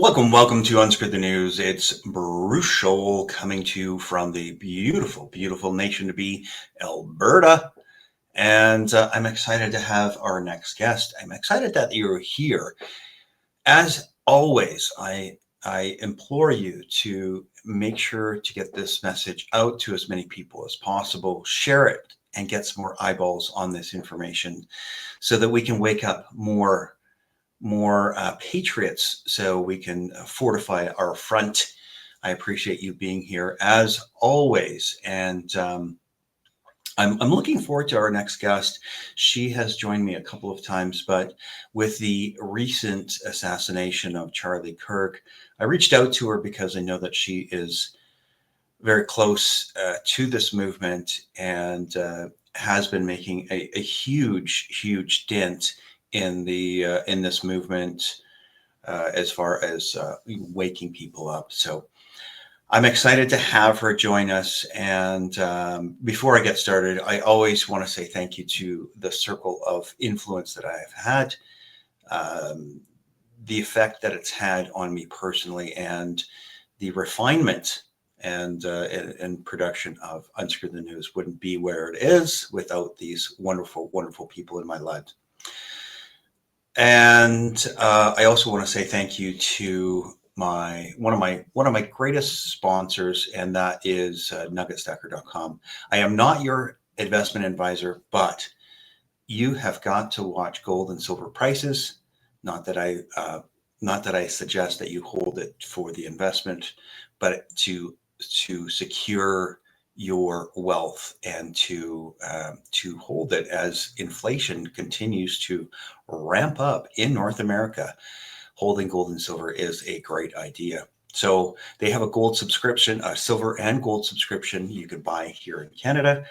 Welcome to Unscripted the News. It's Bruce coming to you from the beautiful, beautiful nation to be, Alberta. And I'm excited to have our next guest. I'm excited that you're here. As always, I implore you to make sure to get this message out to as many people as possible. Share it and get some more eyeballs on this information so that we can wake up more patriots so we can fortify our front. I appreciate you being here as always. And I'm looking forward to our next guest. She has joined me a couple of times, but with the recent assassination of Charlie Kirk, I reached out to her because I know that she is very close to this movement and has been making a huge dent in this movement as far as waking people up. So I'm excited to have her join us. And before I get started, I always want to say thank you to the circle of influence that I have had, the effect that it's had on me personally, and the refinement and production of Unscrew the News wouldn't be where it is without these wonderful, wonderful people in my life. And I also want to say thank you to one of my greatest sponsors, and that is nuggetstacker.com. I am not your investment advisor, but you have got to watch gold and silver prices. Not that I suggest that you hold it for the investment, but to secure your wealth and to hold it as inflation continues to ramp up in North America. Holding gold and silver is a great idea. So they have a gold subscription, a silver and gold subscription you could buy here in Canada.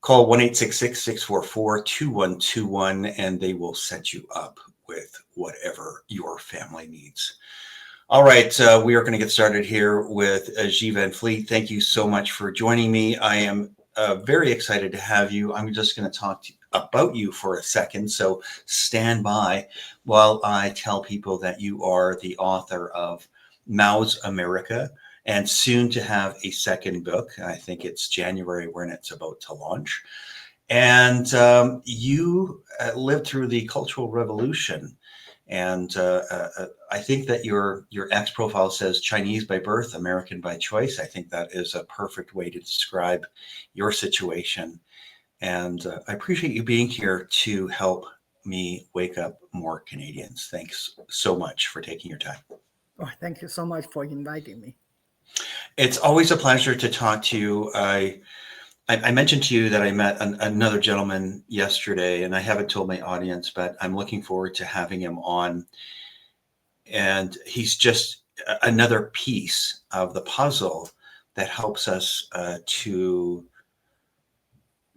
Call 1-866-644-2121 and they will set you up with whatever your family needs. All right, we are going to get started here with Guy Van Fleet. Thank you so much for joining me. I am very excited to have you. I'm just going to talk about you for a second, so stand by while I tell people that you are the author of Mao's America and soon to have a second book. I think it's January when it's about to launch. And you lived through the Cultural Revolution. And I think that your X profile says Chinese by birth, American by choice. I think that is a perfect way to describe your situation. And I appreciate you being here to help me wake up more Canadians. Thanks so much for taking your time. Oh, thank you so much for inviting me. It's always a pleasure to talk to you. I mentioned to you that I met another gentleman yesterday, and I haven't told my audience, but I'm looking forward to having him on. And he's just another piece of the puzzle that helps us to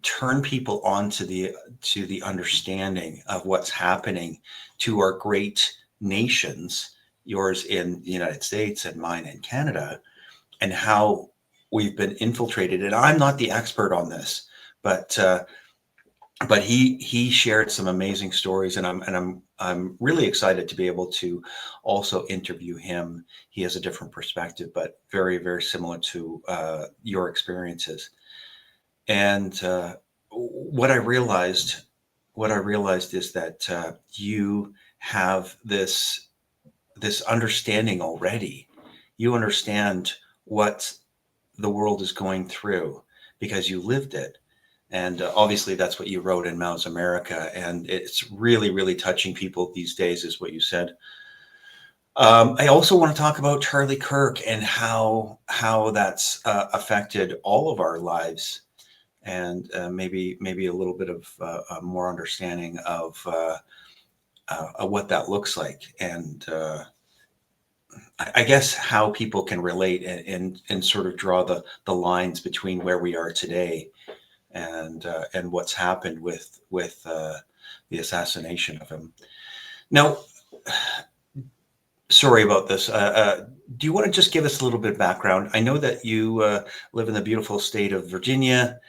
turn people on to the understanding of what's happening to our great nations, yours in the United States and mine in Canada, and how we've been infiltrated. And I'm not the expert on this, but he shared some amazing stories, and I'm really excited to be able to also interview him. He has a different perspective, but very, very similar to your experiences. And what I realized is that you have this understanding already. You understand what the world is going through because you lived it. And obviously that's what you wrote in Mao's America. And it's really, really touching people these days is what you said. I also want to talk about Charlie Kirk and how that's affected all of our lives, and maybe a little bit of more understanding of what that looks like. And I guess how people can relate and sort of draw the lines between where we are today and what's happened with the assassination of him. Now, sorry about this. Do you want to just give us a little bit of background? I know that you live in the beautiful state of Virginia,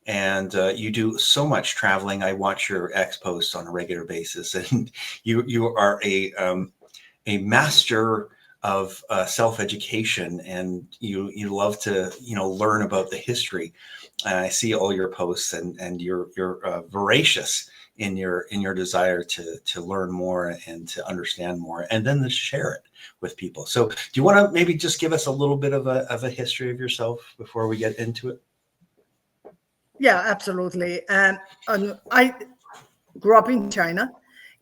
and you do so much traveling. I watch your X posts on a regular basis, and you are a master of self-education, and you love to learn about the history. I see all your posts, and you're voracious in your desire to learn more and to understand more, and then to share it with people. So, do you want to maybe just give us a little bit of a history of yourself before we get into it? Yeah, absolutely. I grew up in China,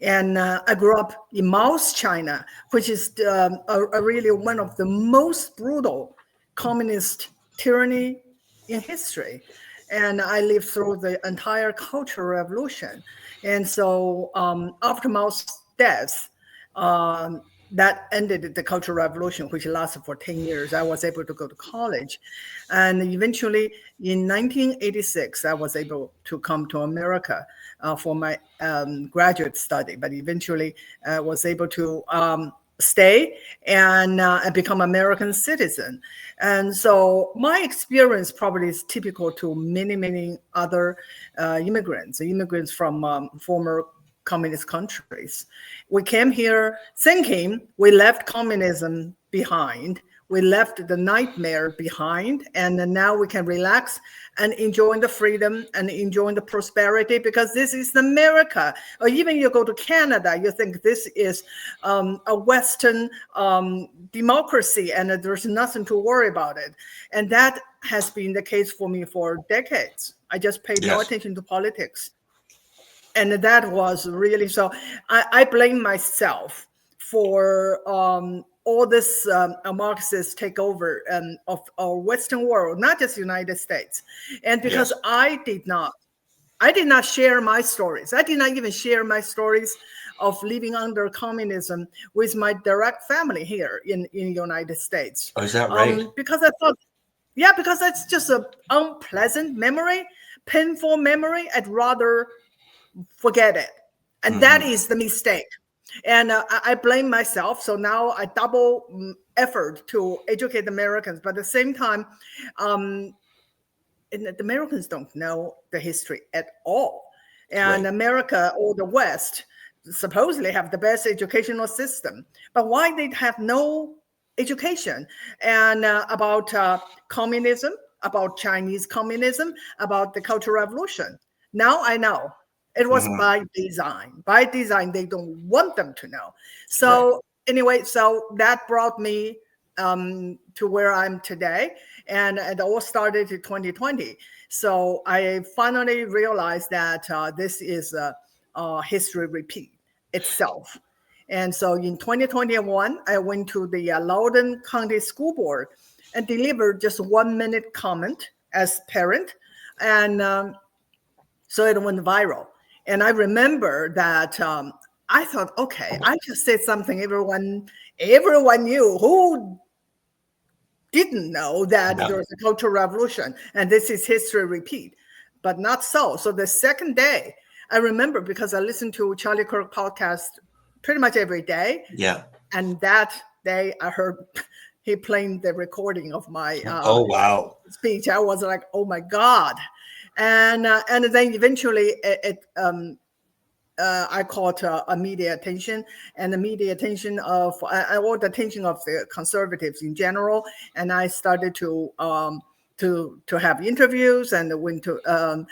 and I grew up in Mao's China, which is really one of the most brutal communist tyranny in history. And I lived through the entire Cultural Revolution. And so after Mao's death, that ended the Cultural Revolution, which lasted for 10 years. I was able to go to college. And eventually, in 1986, I was able to come to America for my graduate study, but eventually was able to stay and become American citizen. And so my experience probably is typical to many, many other immigrants from former communist countries. We came here thinking we left communism behind. We left the nightmare behind, and now we can relax and enjoy the freedom and enjoy the prosperity, because this is America. Or even you go to Canada, you think this is a Western democracy, and there's nothing to worry about it. And that has been the case for me for decades. I just paid no attention to politics. And that was really, so I blame myself for all this Marxist takeover of our Western world, not just the United States. And because I did not share my stories. I did not even share my stories of living under communism with my direct family here in the United States. Oh, is that right? Because I thought, yeah, because that's just an unpleasant memory, painful memory. I'd rather forget it. And that is the mistake. And I blame myself. So now I double effort to educate Americans. But at the same time, and the Americans don't know the history at all. And America or the West supposedly have the best educational system. But why they have no education and about communism, about Chinese communism, about the Cultural Revolution? Now I know. It was by design. By design, they don't want them to know. So anyway, so that brought me to where I'm today. And it all started in 2020. So I finally realized that this is a history repeat itself. And so in 2021, I went to the Loudoun County School Board and delivered just 1 minute comment as parent. And so it went viral. And I remember that I thought, okay, I just said something everyone knew. Who didn't know that there was a Cultural Revolution and this is history repeat? But not so. So the second day, I remember because I listened to Charlie Kirk podcast pretty much every day. Yeah. And that day I heard he playing the recording of my oh, wow. speech. I was like, oh my God. And then eventually I caught a media attention, and the media attention of or the attention of the conservatives in general, and I started to have interviews and went to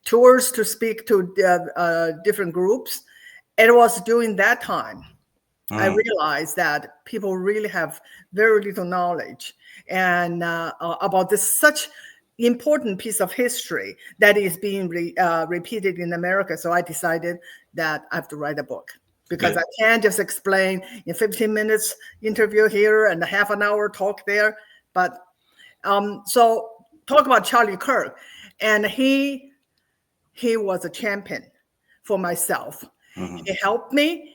tours to speak to different groups. It was during that time I realized that people really have very little knowledge and about this such important piece of history that is being repeated in America. So I decided that I have to write a book, because I can't just explain in 15 minutes interview here and a half an hour talk there. But so talk about Charlie Kirk, and he was a champion for myself. He helped me.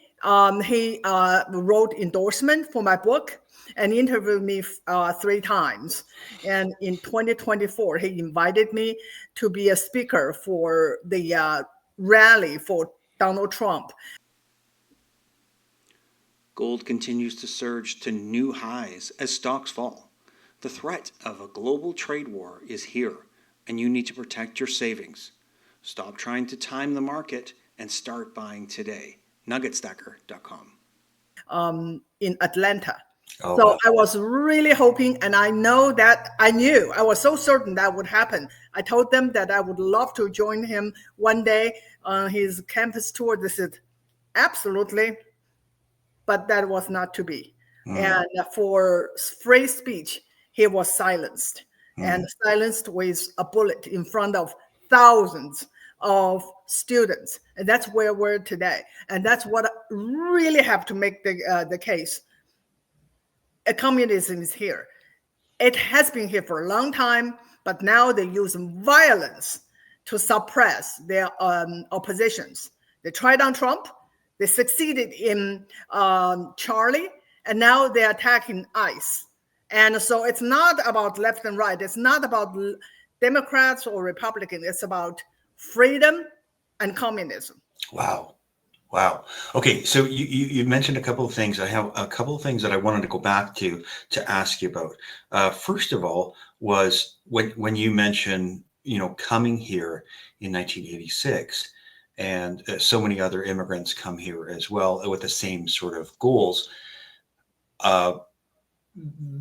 He wrote endorsement for my book and interviewed me 3 times. And in 2024, he invited me to be a speaker for the rally for Donald Trump. Gold continues to surge to new highs as stocks fall. The threat of a global trade war is here, and you need to protect your savings. Stop trying to time the market and start buying today. Nuggetstacker.com. in Atlanta. Oh, So wow. I was really hoping, and I was so certain that would happen. I told them that I would love to join him one day on his campus tour. They said, absolutely, but that was not to be. And for free speech, he was silenced, and silenced with a bullet in front of thousands of students. And that's where we're today. And that's what really have to make the case. Communism is here. It has been here for a long time, but now they use violence to suppress their oppositions. They tried on Trump, they succeeded in Charlie, and now they're attacking ICE. And so it's not about left and right. It's not about Democrats or Republicans. It's about freedom and communism. Wow. Wow. Okay, so you mentioned a couple of things. I have a couple of things that I wanted to go back to ask you about. First of all, was when you mentioned, coming here in 1986, and so many other immigrants come here as well with the same sort of goals.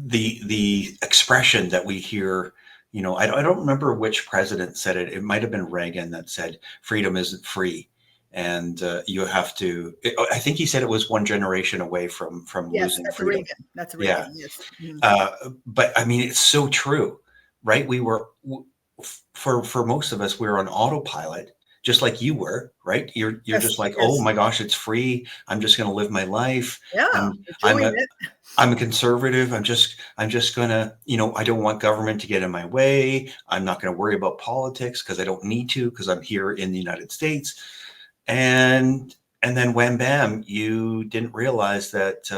The expression that we hear, I don't remember which president said it. It might have been Reagan that said, "Freedom isn't free." And you have to. I think he said it was one generation away from Yes, losing that's freedom. Reagan. That's Yeah, Reagan. Yes. but I mean, it's so true, right? We were for most of us, we were on autopilot, just like you were, right? You're Yes. just like, oh Yes. my gosh, it's free. I'm just going to live my life. Yeah. I'm Enjoying it. I'm a conservative. I'm just gonna, I don't want government to get in my way. I'm not going to worry about politics because I don't need to, because I'm here in the United States. And then wham bam, you didn't realize that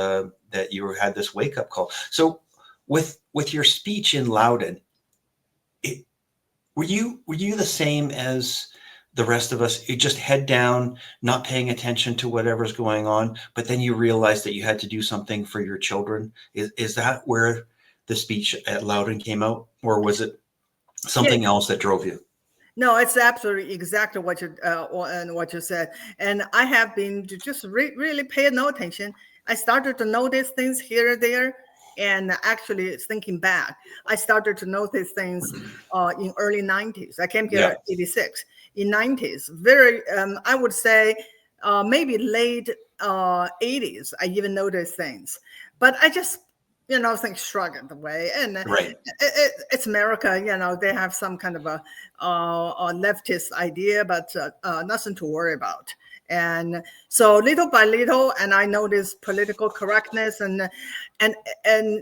that you had this wake up call. So with your speech in Loudoun, were you the same as the rest of us? You just head down, not paying attention to whatever's going on, but then you realized that you had to do something for your children. Is that where the speech at Loudoun came out, or was it something else that drove you? No, it's absolutely exactly what you said, and I have been to just really pay no attention. I started to notice things here and there, and actually thinking back, I started to notice things in early 90s. I came here Yeah. at 86. In 90s, very I would say maybe late 80s. I even noticed things, but I just things shrug it away, and Right. it's America. They have some kind of a leftist idea, but nothing to worry about. And so little by little, and I noticed political correctness, and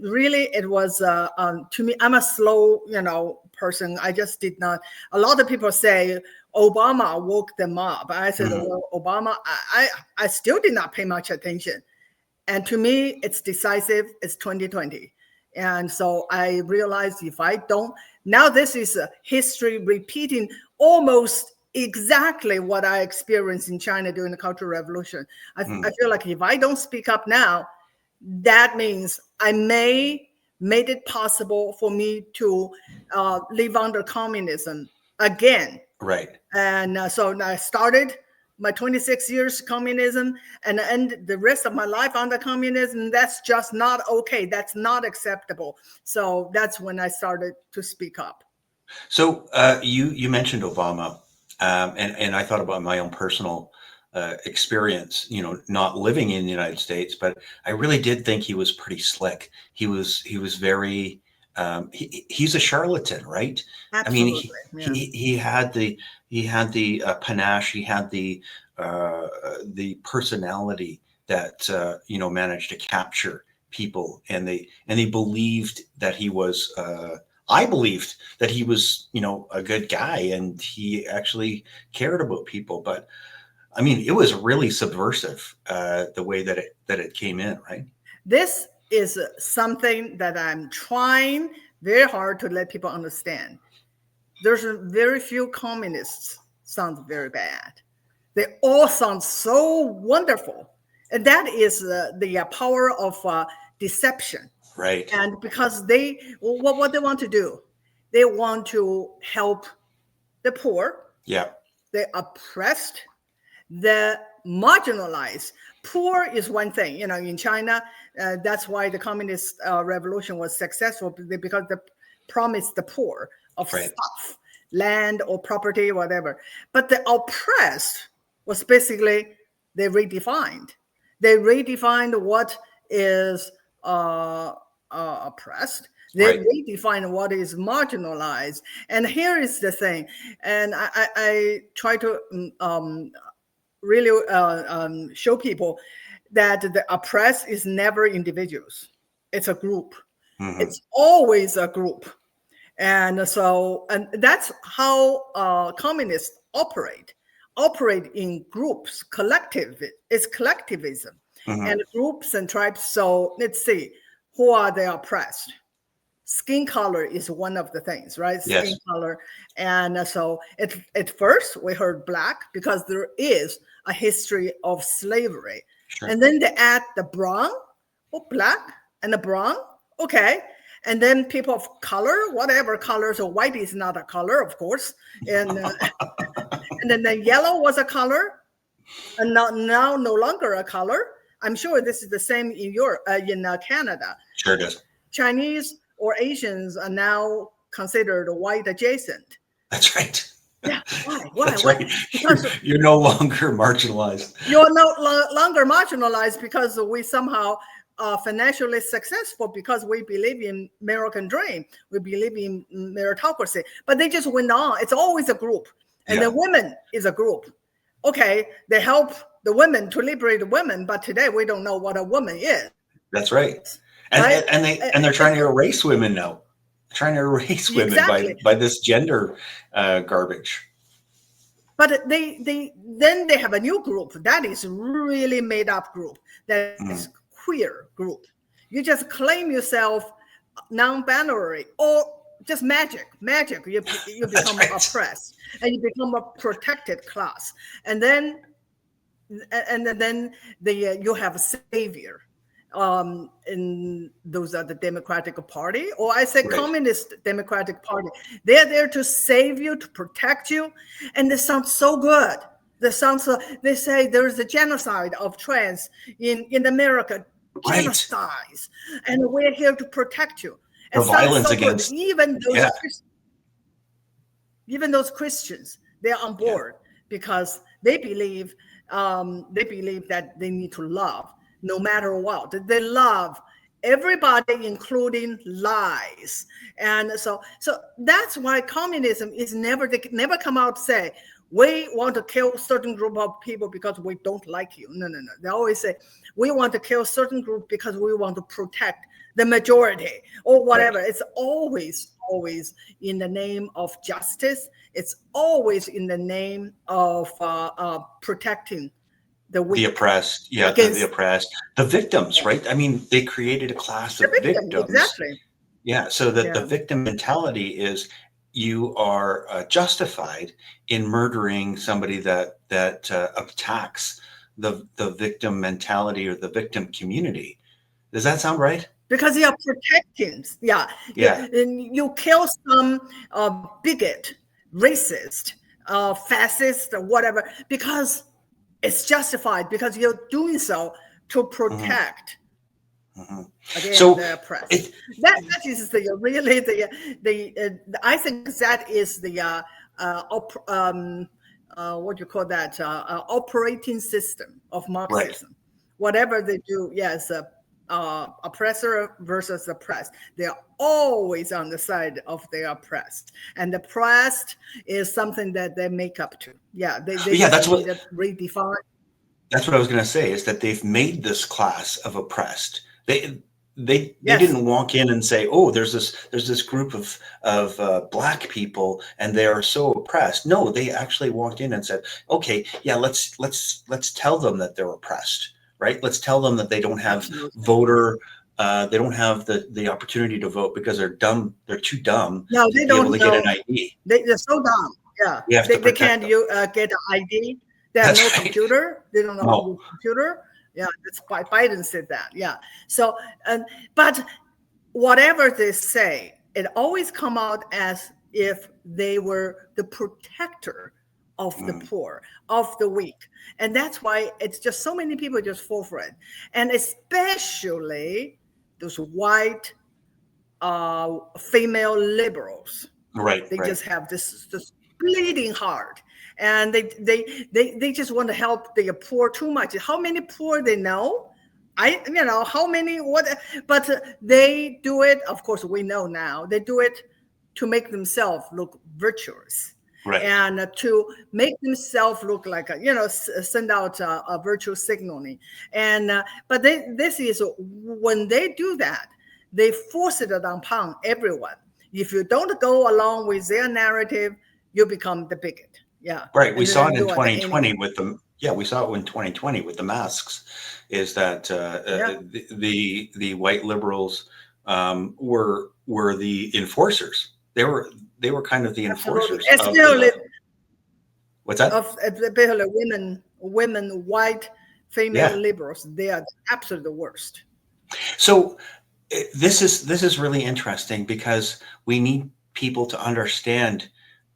really it was to me. I'm a slow person. I just did not. A lot of people say Obama woke them up. I said, well, Obama. I still did not pay much attention. And to me, it's decisive. It's 2020. And so I realized if I don't, now this is a history repeating almost exactly what I experienced in China during the Cultural Revolution. I feel like if I don't speak up now, that means I made it possible for me to live under communism again. Right. And so I started my 26 years communism and end the rest of my life under communism. That's just not okay. That's not acceptable. So that's when I started to speak up. So you mentioned Obama, and I thought about my own personal experience. Not living in the United States, but I really did think he was pretty slick. He was very. He's a charlatan, right? Absolutely. I mean, he had the panache. He had the personality that managed to capture people, and they believed that he was. I believed that he was, a good guy, and he actually cared about people. But I mean, it was really subversive the way that it came in, right? This is something that I'm trying very hard to let people understand. There's very few communists sound very bad. They all sound so wonderful, and that is the power of deception. Right. And because what they want to do, they want to help the poor, Yeah. the oppressed, the marginalized, Poor is one thing, in China. That's why the communist revolution was successful, because they promised the poor of Right. stuff, land or property, whatever. But the oppressed was basically, they redefined. They redefined what is oppressed. They Right. redefine what is marginalized. And here is the thing, and I try to really show people that the oppressed is never individuals. It's a group. Mm-hmm. It's always a group. And so, and that's how communists operate in groups, it's collectivism, Mm-hmm. and groups and tribes. So let's see, who are the oppressed? Skin color is one of the things, right? Yes. Skin color. And so at first we heard black, because there is a history of slavery. Sure. And then they add the brown, black and the brown, okay. And then people of color, whatever color. So white is not a color, of course. And and then the yellow was a color, and now no longer a color. I'm sure this is the same in Europe, in Canada. Sure it is. Chinese or Asians are now considered white adjacent. That's right. Yeah, why? That's Why? right. Because You're no longer marginalized. you're no longer marginalized, because we somehow are financially successful, because we believe in American dream. We believe in meritocracy. But they just went on. It's always a group. And Yeah. the women is a group. Okay, they help the women to liberate the women, but today we don't know what a woman is. That's right. And Right? and they're trying to erase women now. They're trying to erase women Exactly. by this gender garbage. But then they have a new group that is really made up group, that is queer group. You just claim yourself non-binary or just magic. You become right. oppressed, and you become a protected class. And then you have a savior. And those are the Democratic Party, or I say Right. Communist Democratic Party. They're there to save you, to protect you, and this sounds so good. They say there is a genocide of trans in America, Right. genocide, and we're here to protect you. The It sounds violence so good. against Even those Christians, they're on board, because they believe that they need to love no matter what. They love everybody, including lies. And so that's why communism is never come out to say, we want to kill certain group of people because we don't like you. No. They always say, we want to kill certain group because we want to protect the majority, or whatever. Right. It's always in the name of justice. It's always in the name of protecting the weak, the oppressed, the oppressed, the victims, right? I mean, they created a class of victims. Exactly. Yeah, so that the victim mentality is, you are justified in murdering somebody that attacks the victim mentality or the victim community. Does that sound right? Because you are protecting, and you kill some bigot, racist, fascist, or whatever, because it's justified, because you're doing so to protect again the oppressed. That is I think that is the what do you call that, operating system of Marxism. Right. Whatever they do, yes. Oppressor versus oppressed. They're always on the side of the oppressed, and the oppressed is something that they make up to. That's what redefine. That's what I was going to say, is that they've made this class of oppressed. They didn't walk in and say, oh, there's this group of black people and they are so oppressed. No, they actually walked in and said, okay, let's tell them that they're oppressed. Right? Let's tell them that they don't have they don't have the opportunity to vote because they're dumb. They're too dumb. No, they don't get an ID. They're so dumb. Yeah, they can't get an ID. They have no computer. They don't know how to use a computer. Yeah, that's why Biden said that. Yeah. So, but whatever they say, it always come out as if they were the protector of the poor, of the weak. And that's why it's just so many people just fall for it. And especially those white female liberals. Right, They right. just have this bleeding heart. And they just want to help the poor too much. How many poor they know? How many, what, but they do it, of course, we know now, they do it to make themselves look virtuous. Right. And to make themselves look like, send out a virtue signaling. And but this is when they do that, they force it upon everyone. If you don't go along with their narrative, you become the bigot. Yeah. Right. We And saw then it in you are the 2020 enemy. with the, yeah, we saw it in 2020 with the masks, is that Yeah. the white liberals were the enforcers. They were kind of the Absolutely. enforcers of Especially the, what's that? especially women, white female Yeah. liberals, they are absolutely the worst. So this is really interesting because we need people to understand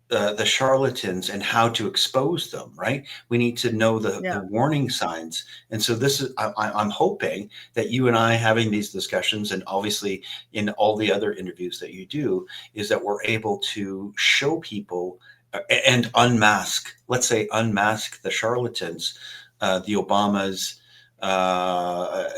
the charlatans and how to expose them, right? We need to know the Yeah. warning signs. And so this is, I'm hoping that you and I having these discussions, and obviously in all the other interviews that you do, is that we're able to show people and unmask, let's say unmask the charlatans, the Obamas, uh,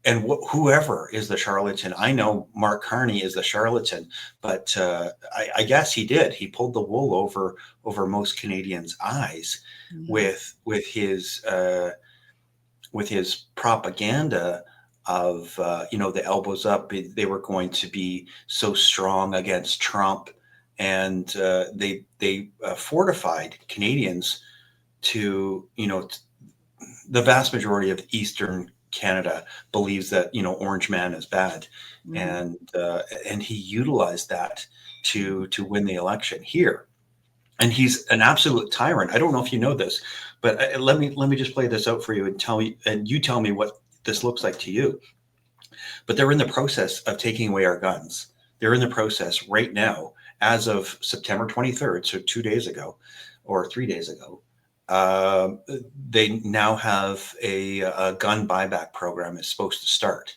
and whoever is the charlatan. I know Mark Carney is the charlatan, but I guess he did. He pulled the wool over most Canadians' eyes with his propaganda of the elbows up. They were going to be so strong against Trump, and they fortified Canadians to the vast majority of Eastern Canada believes that Orange Man is bad, and he utilized that to win the election here. And he's an absolute tyrant. I don't know if you know this, but let me just play this out for you and you tell me what this looks like to you. But they're in the process of taking away our guns. They're in the process right now, as of September 23rd, so 2 days ago or 3 days ago. They now have a gun buyback program is supposed to start,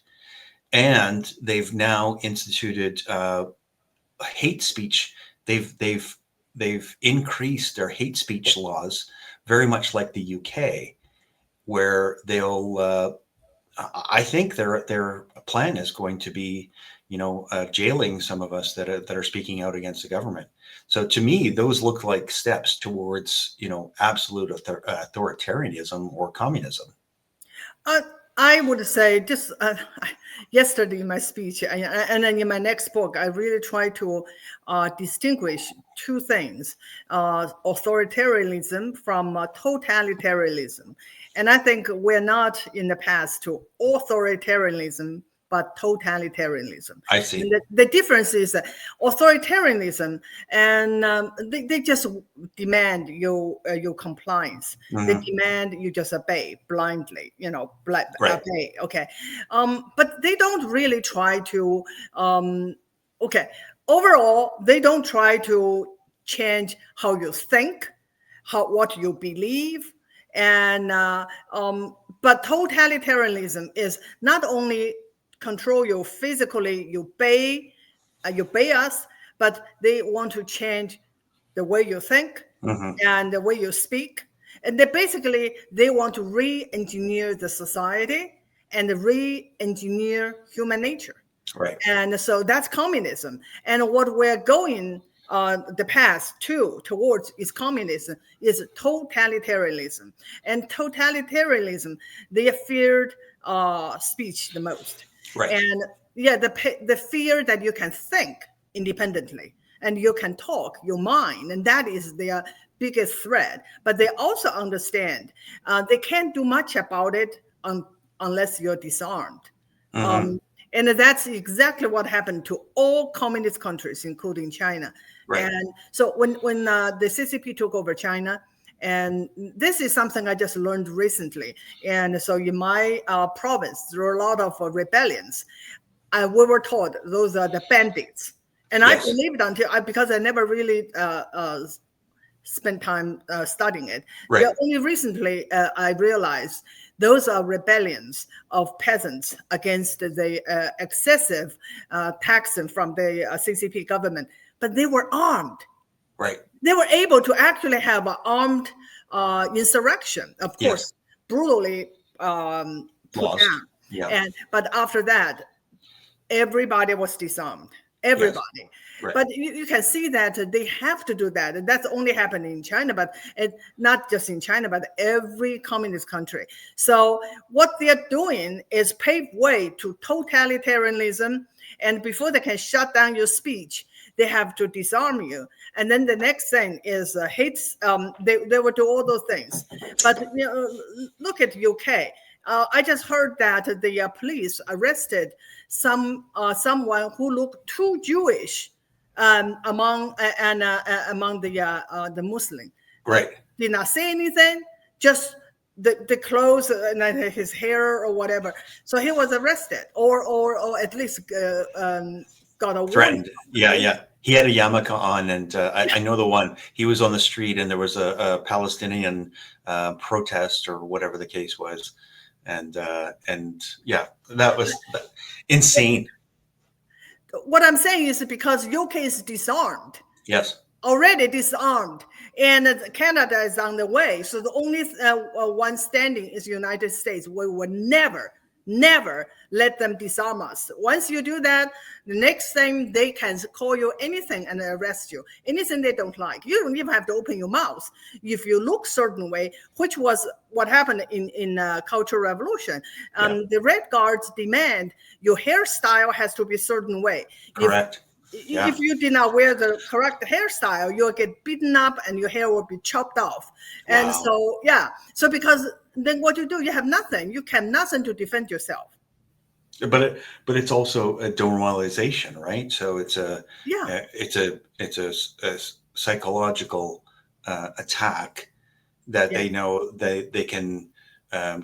and they've now instituted hate speech. They've increased their hate speech laws, very much like the UK, where they'll. I think their plan is going to be, jailing some of us that are speaking out against the government. So to me, those look like steps towards, absolute authoritarianism or communism. I would say just yesterday in my speech and then in my next book, I really try to distinguish two things: authoritarianism from totalitarianism. And I think we're not in the past to authoritarianism, but totalitarianism. I see. And the difference is that authoritarianism, and they just demand your compliance. They demand you just obey blindly, Right. obey. Okay. But they don't really try to, overall, they don't try to change how you think, what you believe. And but totalitarianism is not only control you physically, you obey us, but they want to change the way you think and the way you speak. And they want to re-engineer the society and re-engineer human nature. Right. And so that's communism. And what we're going the path towards is communism, is totalitarianism. And totalitarianism, they feared speech the most. Right. And yeah, the fear that you can think independently and you can talk your mind, and that is their biggest threat. But they also understand they can't do much about it unless you're disarmed. And that's exactly what happened to all communist countries, including China. Right. And so when the CCP took over China, and this is something I just learned recently. And so in my province, there are a lot of rebellions. We were told those are the bandits. And Yes. I believed because I never really spent time studying it. Right. Yeah, only recently I realized those are rebellions of peasants against the excessive taxing from the CCP government, but they were armed. Right. They were able to actually have an armed insurrection, of course, Yes. brutally put Lost. down. Yeah. But after that, everybody was disarmed. Everybody. Yes. Right. But you can see that they have to do that. And that's only happening in China, but not just in China, but every communist country. So what they're doing is pave way to totalitarianism. And before they can shut down your speech, they have to disarm you. And then the next thing is hate. They will do all those things. But look at UK. I just heard that the police arrested someone who looked too Jewish among the Muslim. Right. Did not say anything, just the clothes and his hair or whatever. So he was arrested, or at least got a Threatened. warning. Yeah. He had a yarmulke on, and I know the one. He was on the street, and there was a Palestinian protest or whatever the case was, and yeah, that was insane. What I'm saying is because UK is disarmed. Yes. Already disarmed, and Canada is on the way. So the only one standing is United States. We will never let them disarm us. Once you do that, the next thing they can call you anything and arrest you. Anything they don't like. You don't even have to open your mouth. If you look certain way, which was what happened in Cultural Revolution. The Red Guards demand your hairstyle has to be a certain way. Correct. If you did not wear the correct hairstyle, you'll get beaten up and your hair will be chopped off. Wow. And so because then what you do, you have nothing. You have nothing to defend yourself. But it's also a demoralization, right? So it's a psychological attack that they know they can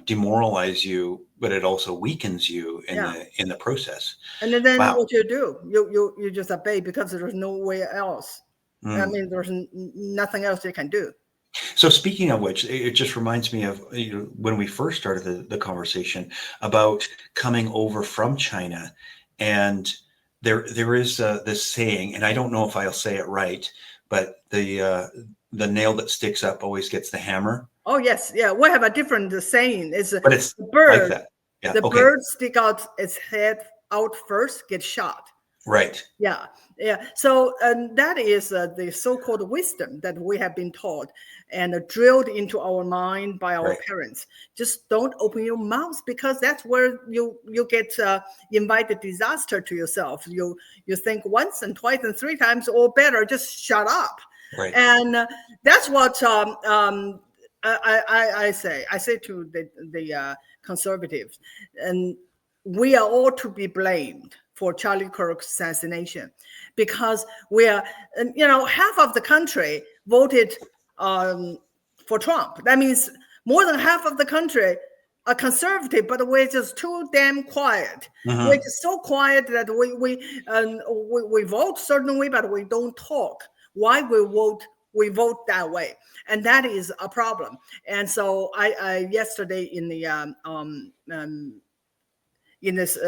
demoralize you, but it also weakens you in the process. And then what you do, you just obey because there's no way else. I mean, there's nothing else you can do. So speaking of which, it just reminds me of when we first started the conversation about coming over from China, and there is this saying, and I don't know if I'll say it right, but the nail that sticks up always gets the hammer. Oh yes, yeah. We have a different saying. But it's the bird. Like that. Yeah. The bird stick out its head out first, get shot. Right. Yeah. So that is the so-called wisdom that we have been taught and drilled into our mind by our parents. Just don't open your mouth because that's where you get invited disaster to yourself. You think once and twice and three times, or better, just shut up. Right. And that's what I say. I say to the conservatives, and we are all to be blamed for Charlie Kirk's assassination, because we are, half of the country voted for Trump. That means more than half of the country are conservative, but we're just too damn quiet. We're just so quiet that we vote certain way, but we don't talk. Why we vote that way, and that is a problem. And so I yesterday in this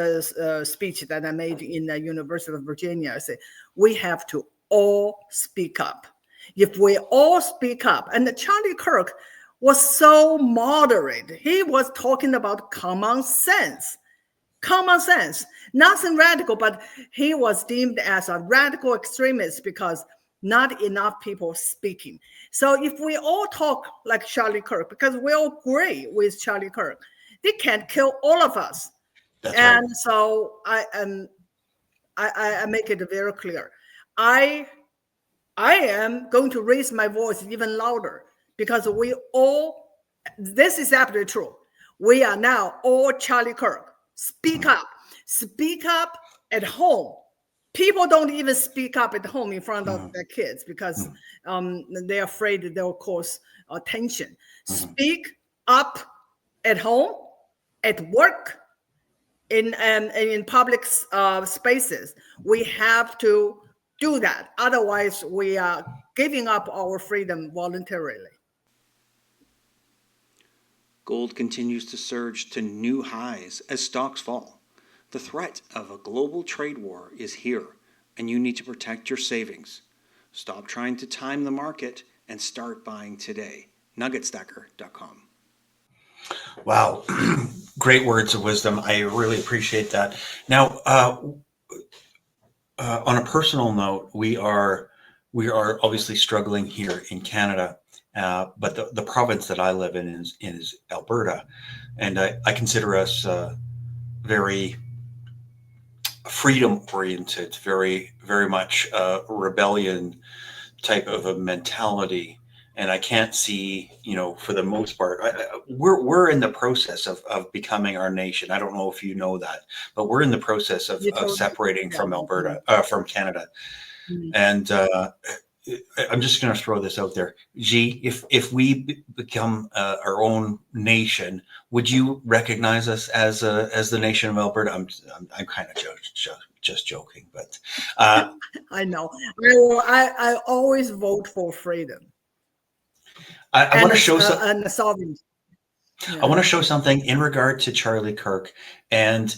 speech that I made in the University of Virginia, I said, we have to all speak up. If we all speak up, and Charlie Kirk was so moderate. He was talking about common sense, nothing radical, but he was deemed as a radical extremist because not enough people speaking. So if we all talk like Charlie Kirk, because we all agree with Charlie Kirk, they can't kill all of us. That's and right. So I make it very clear. I am going to raise my voice even louder because this is absolutely true. We are now all Charlie Kirk. Speak up at home. People don't even speak up at home in front of their kids because they're afraid that they'll cause tension. Speak up at home, at work, in public spaces. We have to do that. Otherwise, we are giving up our freedom voluntarily. Gold continues to surge to new highs as stocks fall. The threat of a global trade war is here, and you need to protect your savings. Stop trying to time the market and start buying today. Nuggetstacker.com. Wow. Great words of wisdom. I really appreciate that. Now, on a personal note, we are obviously struggling here in Canada, but the province that I live in is Alberta, and I consider us very freedom oriented, very much rebellion type of a mentality. And I can't see, for the most part, we're in the process of becoming our nation. I don't know if you know that, but we're in the process of separating from Alberta, from Canada. Mhm. And I'm just going to throw this out there. Xi, if we become our own nation, would you recognize us as the nation of Alberta? I'm kind of just joking, but I know. I always vote for freedom. I want to show and sovereignty. I want to show something in regard to Charlie Kirk and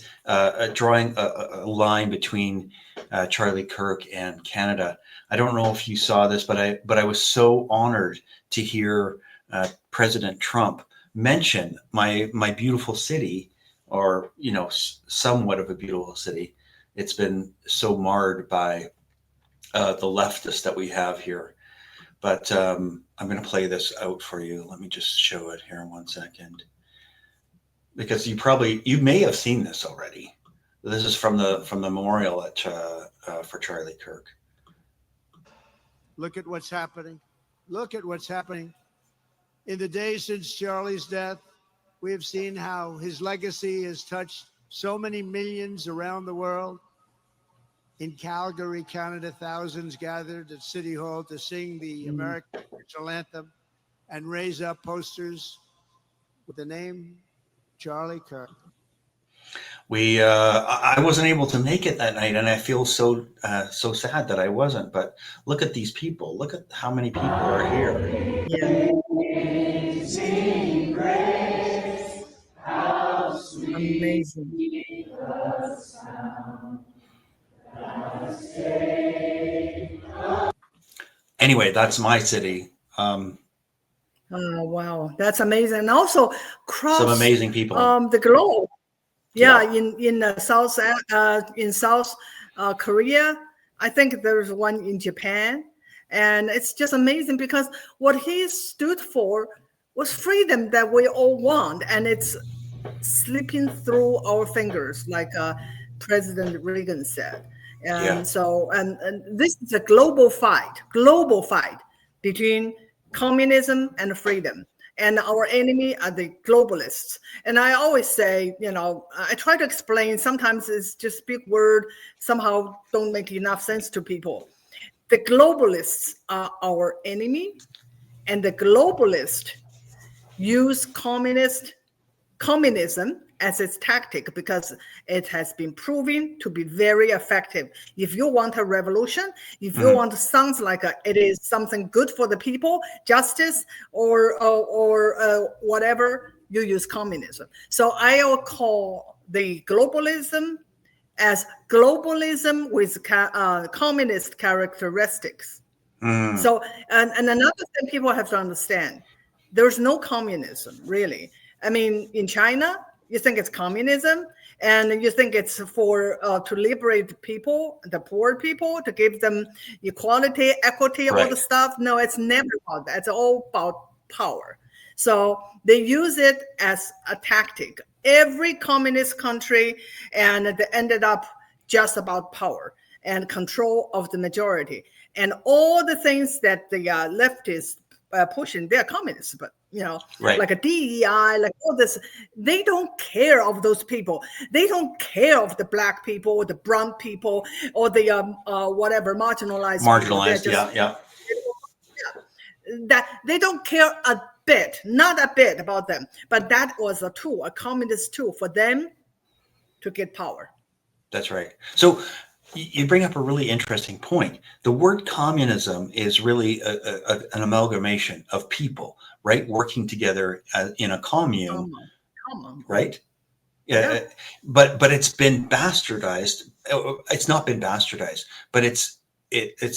drawing a line between Charlie Kirk and Canada. I don't know if you saw this, but I was so honored to hear President Trump mention my beautiful city, or somewhat of a beautiful city. It's been so marred by the leftists that we have here. But I'm going to play this out for you. Let me just show it here in 1 second, because you may have seen this already. This is from the memorial for Charlie Kirk. Look at what's happening. Look at what's happening. In the days since Charlie's death, we have seen how his legacy has touched so many millions around the world. In Calgary, Canada, thousands gathered at City Hall to sing the American national anthem and raise up posters with the name Charlie Kirk. I wasn't able to make it that night, and I feel so sad that I wasn't. But look at these people. Look at how many people are here. Yeah. Amazing. Anyway, that's my city. Oh, wow, that's amazing. And also cross Some amazing people. The globe. Yeah, Yeah. in South Korea, I think there's one in Japan, and it's just amazing because what he stood for was freedom that we all want, and it's slipping through our fingers, like President Reagan said. And Yeah. so, and this is a global fight between communism and freedom. And our enemy are the globalists. And I always say, I try to explain, sometimes it's just big word, somehow don't make enough sense to people. The globalists are our enemy, and the globalists use communism as its tactic because it has been proven to be very effective. If you want a revolution, if you want to sound like it is something good for the people, justice or whatever, you use communism. So I'll call the globalism as globalism with communist characteristics. So, and another thing people have to understand, there's no communism, really. I mean, in China, you think it's communism, and you think it's for to liberate people, the poor people, to give them equality, equity, all the stuff. No, it's never about that. It's all about power. So they use it as a tactic. Every communist country, and it ended up just about power and control of the majority. And all the things that the leftists pushing, they're communists, but like a DEI, like all this, they don't care of those people. They don't care of the black people or the brown people or the whatever marginalized people. Yeah. That they don't care a bit, not a bit about them. But that was a tool, a communist tool for them to get power. That's right. So you bring up a really interesting point. The word communism is really an amalgamation of people, right, working together in a commune, Common. right? Yeah. But it's been bastardized. It's not been bastardized, but it's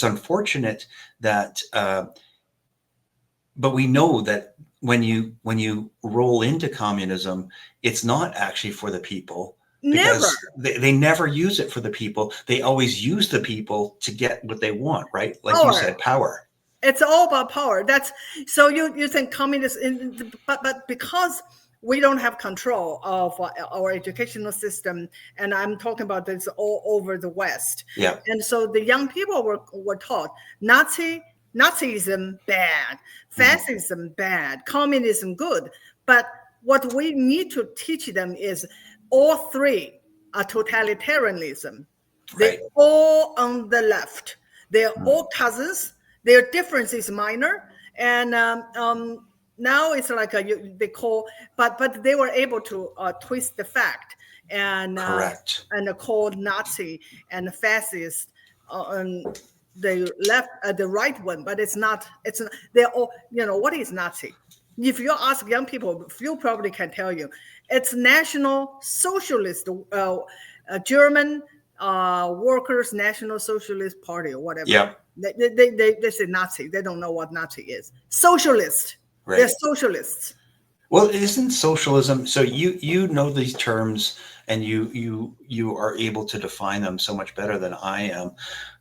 unfortunate that. But we know that when you roll into communism, it's not actually for the people, Never. because they never use it for the people. They always use the people to get what they want, right? Like you Power. said, power. It's all about power. That's so you think communist, but because we don't have control of our educational system, and I'm talking about this all over the West. Yeah. And so the young people were taught Nazism bad, fascism bad, communism good. But what we need to teach them is all three are totalitarianism. They're Right. all on the left. They're all cousins. Their difference is minor, and now it's like they call, but they were able to twist the fact and Correct. call Nazi and fascist the left, the right one, but it's not. They're all, what is Nazi? If you ask young people, few probably can tell you. It's National Socialist, German Workers' National Socialist Party or whatever. Yeah. They say Nazi. They don't know what Nazi is. Socialist. Right. They're socialists. Well, isn't socialism? So you know these terms, and you are able to define them so much better than I am.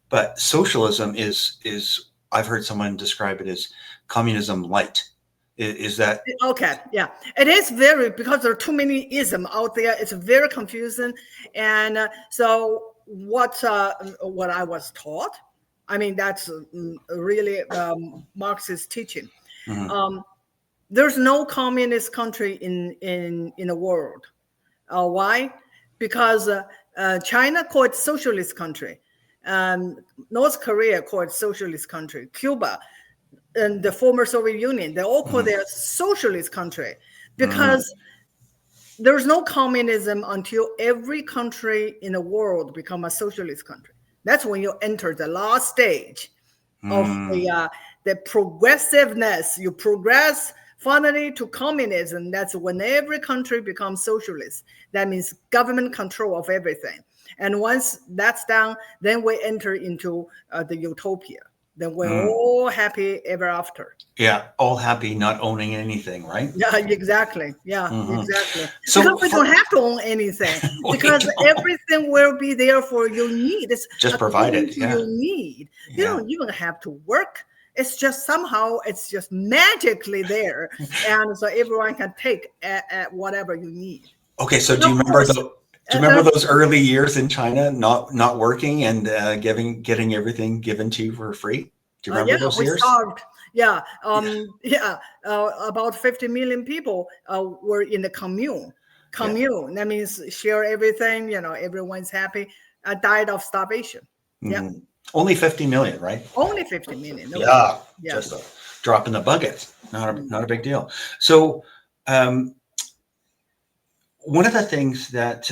But socialism is I've heard someone describe it as communism light. Is that okay? Yeah, it is very, because there are too many isms out there. It's very confusing, and so what I was taught. I mean, that's really Marxist teaching. There's no communist country in the world. Why? Because China called it socialist country. North Korea called it socialist country. Cuba and the former Soviet Union, they all call their socialist country, because there's no communism until every country in the world become a socialist country. That's when you enter the last stage of the progressiveness. You progress finally to communism. That's when every country becomes socialist. That means government control of everything. And once that's done, then we enter into the utopia. Then we're all happy ever after. Yeah, all happy, not owning anything, right? Yeah, exactly. Yeah, exactly. So because we don't have to own anything, because everything will be there for your need. It's just provided. to your need. You don't even have to work. It's just somehow it's just magically there, and so everyone can take at whatever you need. Okay, so do you remember those early years in China, not working and getting everything given to you for free? Do you remember those years? Starved. Yeah, about 50 million people were in the commune. That means share everything. Everyone's happy. Died of starvation. Yeah. Only 50 million, right? Only 50 million. No, yeah, just a drop in the bucket. Not a big deal. So, one of the things that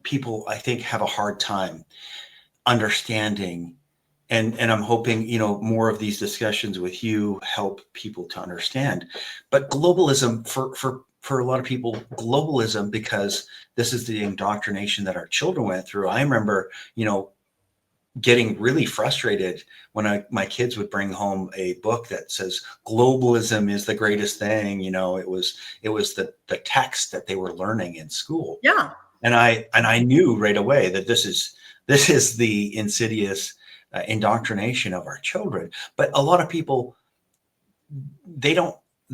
people, I think, have a hard time understanding, and I'm hoping more of these discussions with you help people to understand. But globalism, for a lot of people, globalism, because this is the indoctrination that our children went through. I remember, getting really frustrated when my kids would bring home a book that says globalism is the greatest thing. It was the text that they were learning in school. Yeah. And I knew right away that this is the insidious indoctrination of our children. But a lot of people,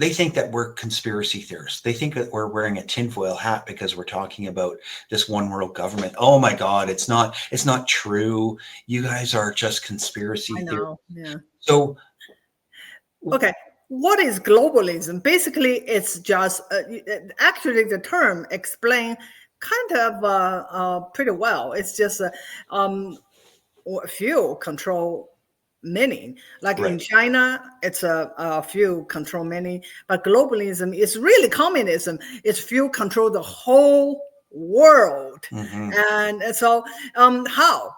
they think that we're conspiracy theorists. They think that we're wearing a tinfoil hat because we're talking about this one world government. Oh my God, it's not true. You guys are just conspiracy theorists. Yeah. So, okay, what is globalism? Basically, it's just actually the term explains kind of pretty well. It's just few control many. Like in China, it's a few control many, but globalism is really communism. It's few control the whole world. Mhm. And so how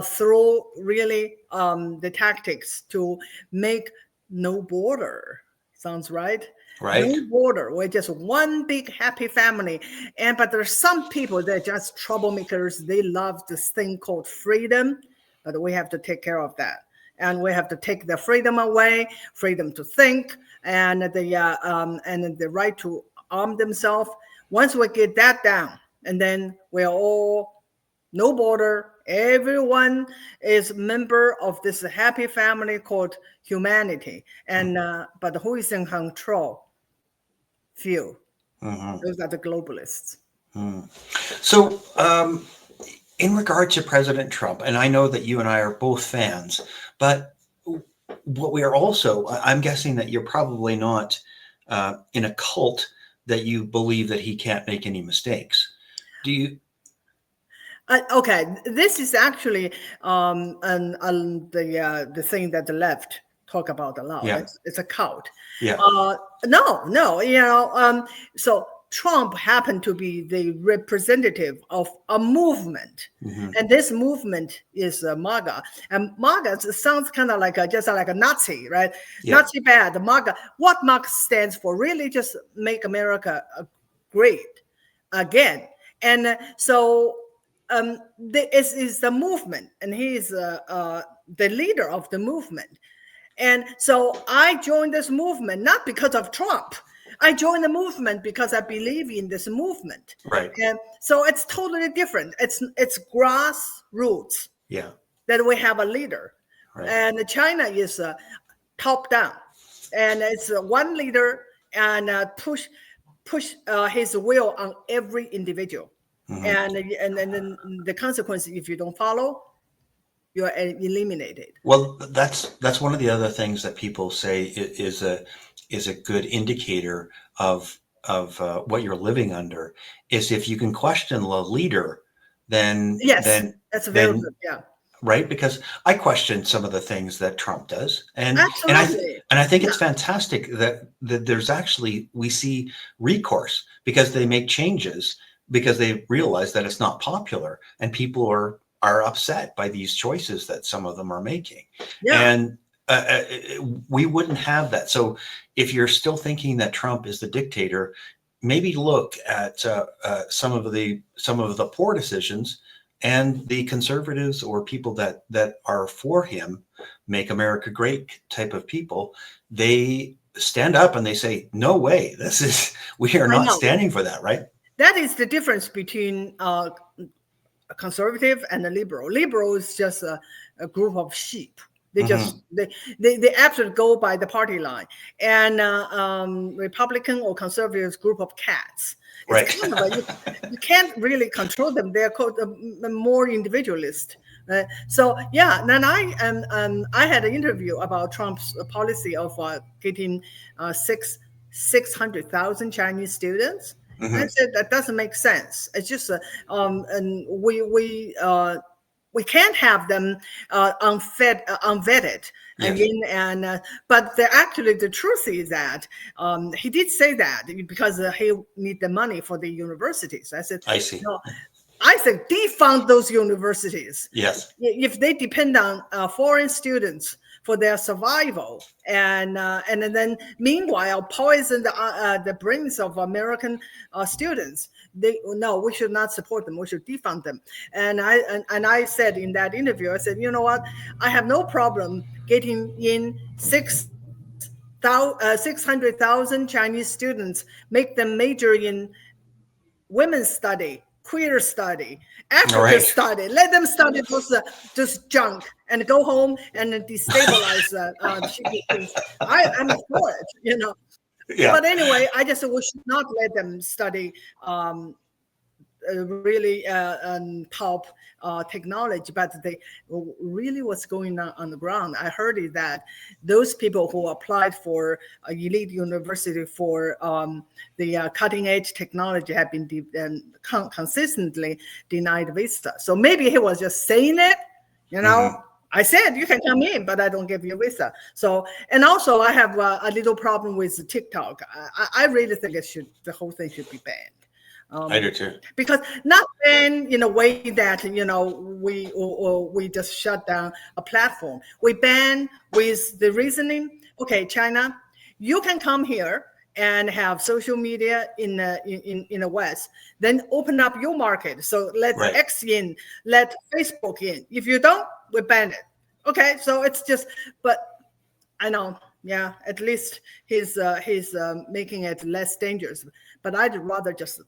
through really the tactics to make no border. Sounds right? Right. No border. We're just one big happy family. But there's some people that are just troublemakers. They love this thing called freedom, but we have to take care of that. And we have to take the freedom away, freedom to think, and the right to arm themselves. Once we get that down, and then we're all no border. Everyone is member of this happy family called humanity. And but who is in control? Few. Mhm. Those are the globalists. So, in regard to President Trump, and I know that you and I are both fans, but what we are also, I'm guessing that you're probably not in a cult that you believe that he can't make any mistakes. Do you? Okay, this is actually the thing that the left talk about a lot. Yeah. It's a cult. Yeah. No, so Trump happened to be the representative of a movement, Mhm. and this movement is MAGA. And MAGA sounds kind of like just like a Nazi, right? Yeah. Nazi bad. MAGA. What MAGA stands for? Really, just make America great again. And so this is the movement, and he is the leader of the movement. And so I joined this movement not because of Trump. I joined the movement because I believe in this movement. Right. And so it's totally different. It's grassroots Yeah. that we have a leader. Right. And China is top down, and it's one leader and push his will on every individual. And then the consequence, if you don't follow, you are eliminated. Well, that's one of the other things that people say is a good indicator of what you're living under, is if you can question the leader, then Yes, that's very good. then Yeah, right, because I question some of the things that Trump does, absolutely. and I think it's Yeah. fantastic that there's actually, we see recourse because they make changes because they realize that it's not popular and people are upset by these choices that some of them are making. Yeah. And we wouldn't have that. So if you're still thinking that Trump is the dictator, maybe look at some of the poor decisions, and the conservatives or people that are for him, make America great type of people, they stand up and they say, no way, we are I not know. standing for that, right? That is the difference between a conservative and a liberal. Liberal is just a group of sheep. They just they absolutely go by the party line. And Republican or conservative group of cats. It's Right. kind of you can't really control them. They're called more individualist. So yeah, then I had an interview about Trump's policy of getting 600,000 Chinese students. I said that doesn't make sense. It's just and we can't have them unvetted Yes. again. And but actually the truth is that he did say that because he need the money for the universities. I said, I see. no. I said defund those universities. Yes. If they depend on foreign students for their survival, and then meanwhile poison the brains of American students, we should not support them. We should defund them. And I said in that interview, I said, you know what? I have no problem getting in 600,000 Chinese students, make them major in women's study, queer study, Africa Right. study. Let them study those junk and go home and destabilize things. I'm for it, Yeah. But anyway, I just we should not let them study really top technology, but they really what's going on the ground. I heard is that those people who applied for a elite university for the cutting edge technology have been consistently denied visa. So maybe he was just saying it, I said you can come in, but I don't give you a visa. So, and also I have a little problem with TikTok. I really think the whole thing should be banned. I do too. Because not ban in a way that we just shut down a platform. We ban with the reasoning. Okay, China, you can come here and have social media in the West. Then open up your market. So let Right. X in, let Facebook in. If you don't, we ban it. Okay, so it's just. But I know. Yeah, at least he's making it less dangerous. But I'd rather just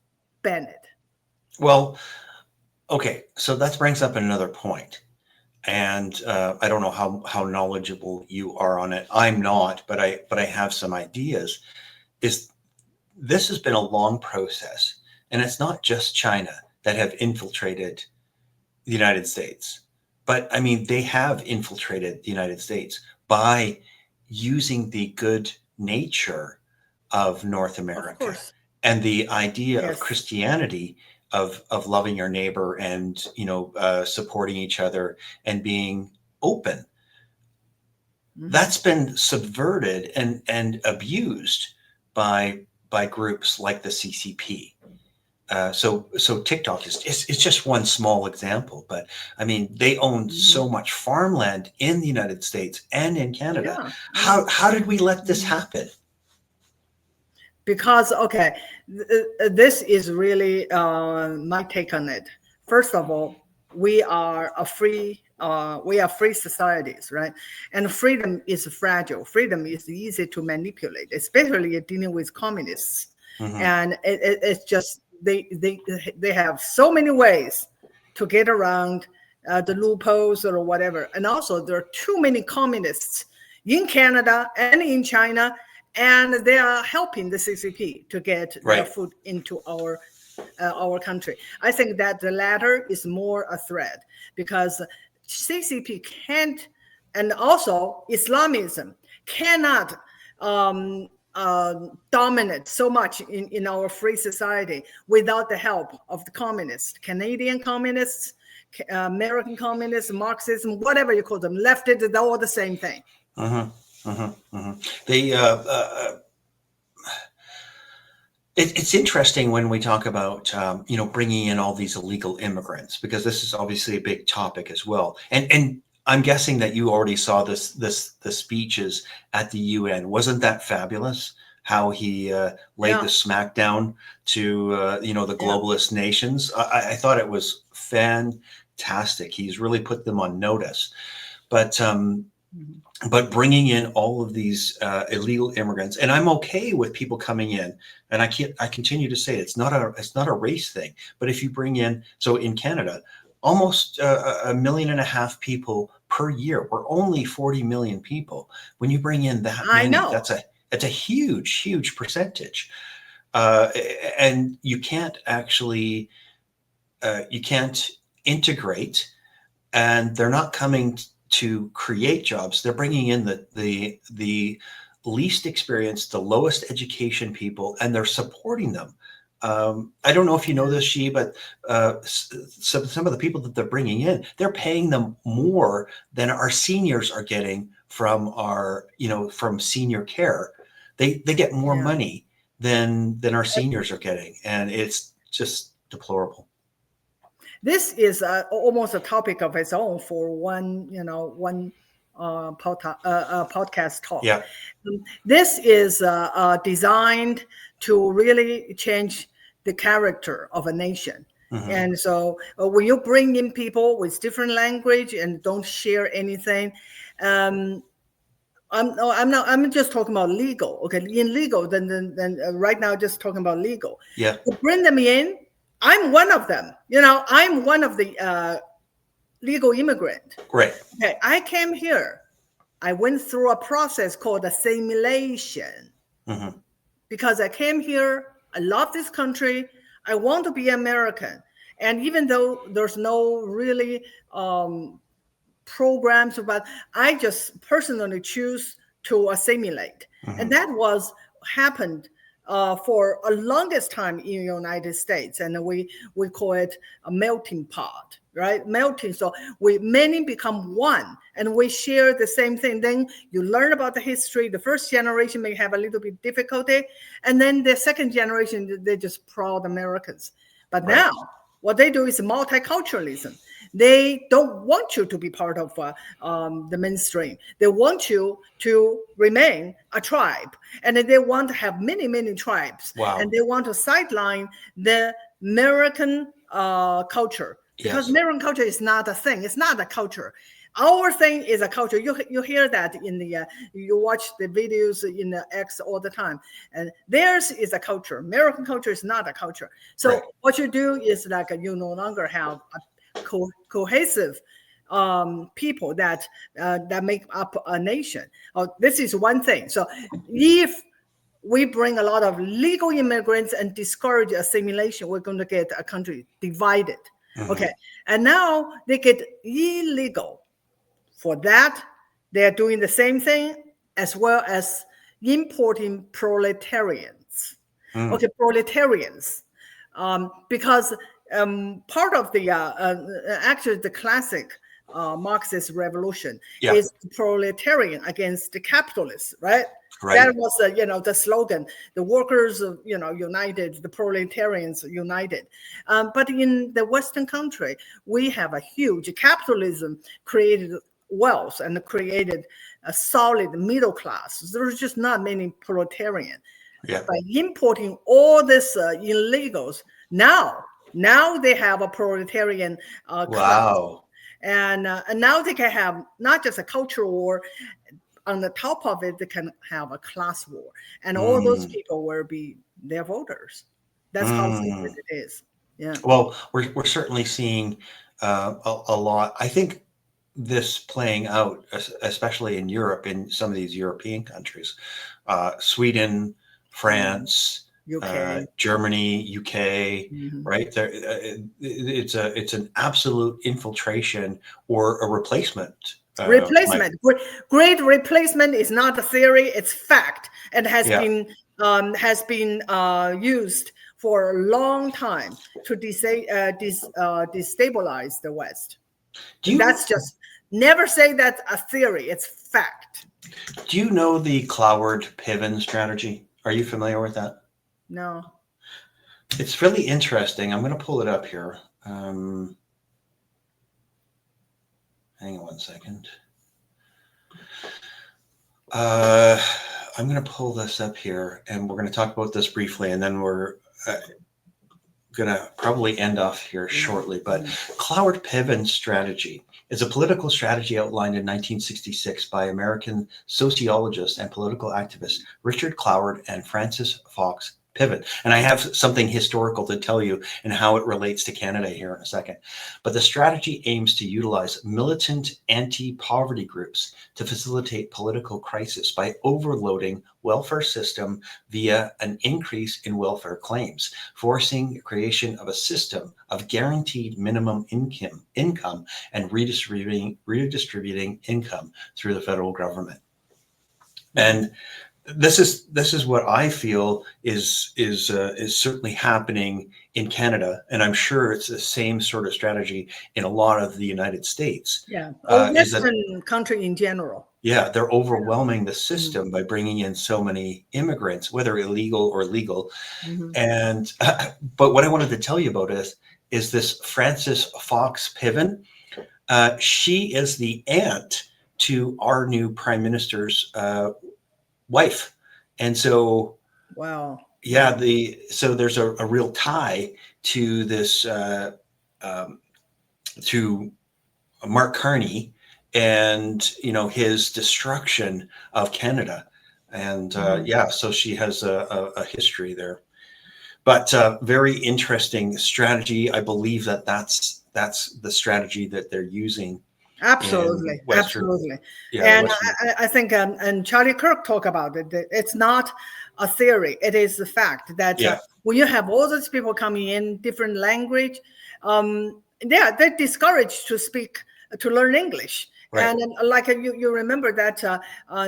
ban it. Well, okay, so that brings up another point. And I don't know how knowledgeable you are on it. I'm not, but I have some ideas. Is This has been a long process, and it's not just China that have infiltrated the United States, but I mean they have infiltrated the United States by using the good nature of North Of America course. and the idea of Yes. Christianity, of loving your neighbor and supporting each other and being open. That's been subverted and abused by groups like the CCP. So TikTok is just one small example, but I mean they own so much farmland in the United States and in Canada. Yeah, I know. How did we let this happen? Because okay, this is really my take on it. First of all, we are free societies, right? And freedom is fragile. Freedom is easy to manipulate, especially dealing with communists. Hmm. And it's just they have so many ways to get around the loopholes or whatever. And also, there are too many communists in Canada and in China, and they are helping the CCP to get their Right. food into our country. I think that the latter is more a threat because CCP can't, and also Islamism cannot dominate so much in our free society without the help of the communists, Canadian communists, American communists, Marxism, whatever you call them, leftists, they're all the same thing. They it's interesting when we talk about bringing in all these illegal immigrants, because this is obviously a big topic as well. And I'm guessing that you already saw the speeches at the UN. Wasn't that fabulous? How he laid the smackdown to the globalist nations. I thought it was fantastic. He's really put them on notice. But bringing in all of these illegal immigrants, and I'm okay with people coming in, and I continue to say it's not a race thing. But if you bring in, so in Canada, almost 1.5 million people per year. We're only 40 million people. When you bring in that I many, know. that's a huge percentage, and you can't actually you can't integrate, and they're not coming to create jobs. They're bringing in the least experienced, the lowest education people, and they're supporting them. I don't know if you know this, Xi, but some of the people that they're bringing in, they're paying them more than our seniors are getting from from senior care. They get more money than our seniors are getting, and it's just deplorable. This is almost a topic of its own for one podcast talk. Yeah. This is designed to really change the character of a nation. Mm-hmm. And so when you bring in people with different language and don't share anything, I'm just talking about legal. Okay, in legal, then right now just talking about legal. Yeah. To bring them in, I'm one of them. I'm one of the legal immigrant. Right. Okay, I came here. I went through a process called assimilation. Mm-hmm. Because I came here, I love this country, I want to be American. And even though there's no really programs, but I just personally choose to assimilate. Mm-hmm. And that was happened for a longest time in the United States, and we call it a melting pot, right? Melting. So many become one, and we share the same thing. Then you learn about the history. The first generation may have a little bit difficulty, and then the second generation, they're just proud Americans. But Right. now what they do is multiculturalism. They don't want you to be part of the mainstream. They want you to remain a tribe, and they want to have many, many tribes. Wow. And they want to sideline the American culture, because Yes. American culture is not a thing. It's not a culture. Our thing is a culture. You hear that in the you watch the videos in the X all the time, and theirs is a culture. American culture is not a culture. So Right. what you do is like you no longer have a cohesive people that make up a nation. This is one thing. So if we bring a lot of legal immigrants and discourage assimilation, we're going to get a country divided. Okay, and now they get illegal. For that, they're doing the same thing, as well as importing proletarians. Okay, proletarians, because part of the actually the classic Marxist revolution is proletarian against the capitalists, right? Right. That was the slogan: the workers united, the proletarians united. But in the Western country, we have a huge capitalism created wealth and created a solid middle class. There's just not many proletarian. Yeah. By importing all this illegals, now they have a proletarian class. Wow. And now they can have not just a cultural war. On the top of it, they can have a class war, and all those people will be their voters. That's how serious it is. Yeah. Well, we're certainly seeing a lot. I think this playing out, especially in Europe, in some of these European countries, Sweden, France, UK. Germany, UK, right? There, it's an absolute infiltration or a replacement. Replacement. Great replacement is not a theory; it's fact, and has been used for a long time to destabilize the West. That's just never say that's a theory; it's fact. Do you know the Cloward-Piven strategy? Are you familiar with that? No. It's really interesting. I'm going to pull it up here. Hang on one second. I'm going to pull this up here, and we're going to talk about this briefly, and then we're going to probably end off here shortly. But Cloward-Piven strategy is a political strategy outlined in 1966 by American sociologist and political activist Richard Cloward and Francis Fox Piven. And I have something historical to tell you and how it relates to Canada here in a second. But the strategy aims to utilize militant anti-poverty groups to facilitate political crisis by overloading welfare system via an increase in welfare claims, forcing the creation of a system of guaranteed minimum income and redistributing income through the federal government. And this is what I feel is certainly happening in Canada, and I'm sure it's the same sort of strategy in a lot of the United States. Yeah, or Western country in general. Yeah, they're overwhelming the system by bringing in so many immigrants, whether illegal or legal. And but what I wanted to tell you about is this Francis Fox Piven. She is the aunt to our new prime minister's wife, and so so there's a real tie to this to Mark Carney and his destruction of Canada, and so she has a history there, but very interesting strategy. I believe that's the strategy that they're using. Absolutely. Yeah, and I think and Charlie Kirk talked about it. It's not a theory; it is the fact that when you have all those people coming in, different language, they're discouraged to learn English, Right. And like you remember that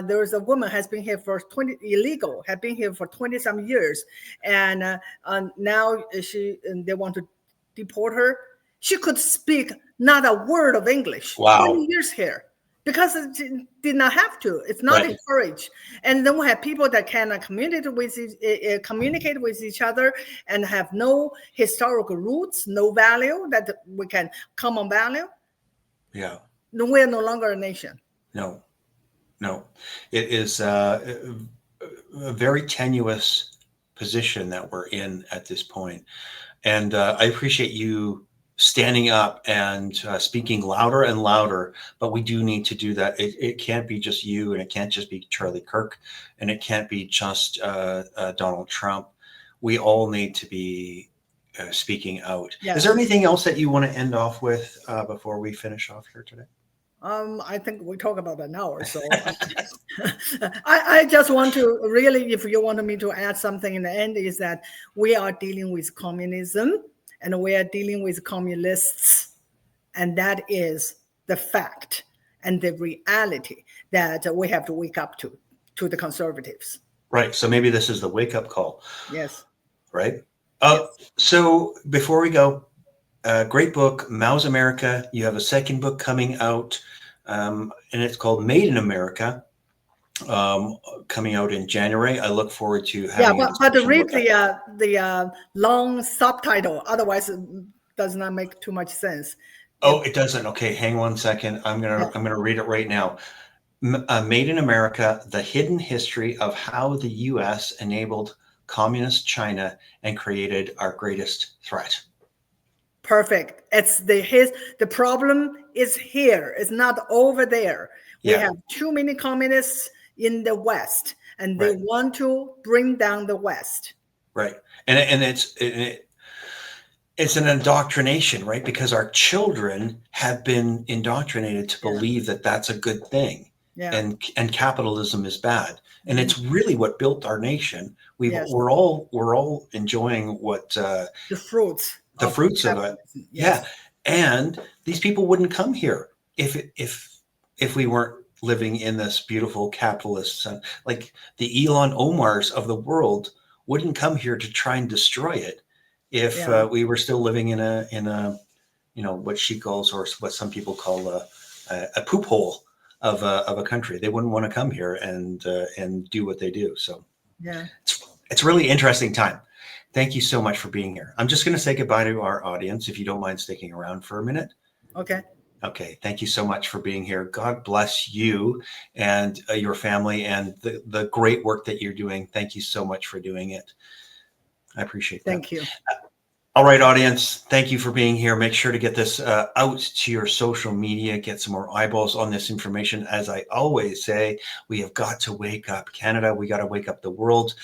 there was a woman has been here for 20 illegal, had been here for 20 some years, and now they want to deport her. She could speak not a word of English. Wow. 20 years here. Because it did not have to. It's not Right. encouraged. And then we have people that can communicate with each other and have no historical roots, no value that we can common value. Yeah. We are no longer a nation. No. It is a very tenuous position that we're in at this point. And I appreciate you standing up and speaking louder and louder, but we do need to do that. It can't be just you, and it can't just be Charlie Kirk, and it can't be just Donald Trump. We all need to be speaking out. Yes. Is there anything else that you want to end off with before we finish off here today? I think we talk about an hour, so I just want to really, if you wanted me to add something in the end, is that we are dealing with communism and we are dealing with communists, and that is the fact and the reality that we have to wake up to the conservatives. Right. So maybe this is the wake-up call. Yes. Right. So before we go, great book, Mao's America. You have a second book coming out, and it's called Made in America, coming out in January. I look forward to having. Yeah, but read the long subtitle. Otherwise, it does not make too much sense. Oh, it doesn't. Okay, hang on 1 second. I'm gonna read it right now. Made in America: The Hidden History of How the U.S. Enabled Communist China and Created Our Greatest Threat. Perfect. It's the problem is here. It's not over there. We have too many communists in the West, and they want to bring down the West. Right. And it's an indoctrination, right? Because our children have been indoctrinated to believe that that's a good thing. Yeah. And capitalism is bad. And it's really what built our nation. We're all enjoying what the fruits of it. Yes. Yeah. And these people wouldn't come here if we weren't living in this beautiful capitalist, like the Elon Omars of the world wouldn't come here to try and destroy it if we were still living in a what she calls, or what some people call a poop hole of a country. They wouldn't want to come here and do what they do. So it's a really interesting time. Thank you so much for being here. I'm just going to say goodbye to our audience, if you don't mind sticking around for a minute. Okay. Okay. Thank you so much for being here. God bless you and your family and the great work that you're doing. Thank you so much for doing it. I appreciate that. Thank you. All right, audience. Thank you for being here. Make sure to get this out to your social media, get some more eyeballs on this information. As I always say, we have got to wake up Canada. We got to wake up the world.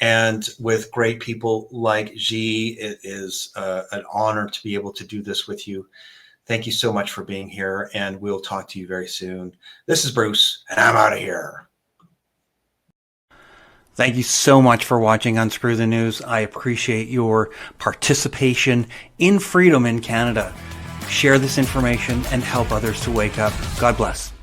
And with great people like Xi, it is an honor to be able to do this with you. Thank you so much for being here, and we'll talk to you very soon. This is Bruce, and I'm out of here. Thank you so much for watching Unscrew the News. I appreciate your participation in freedom in Canada. Share this information and help others to wake up. God bless.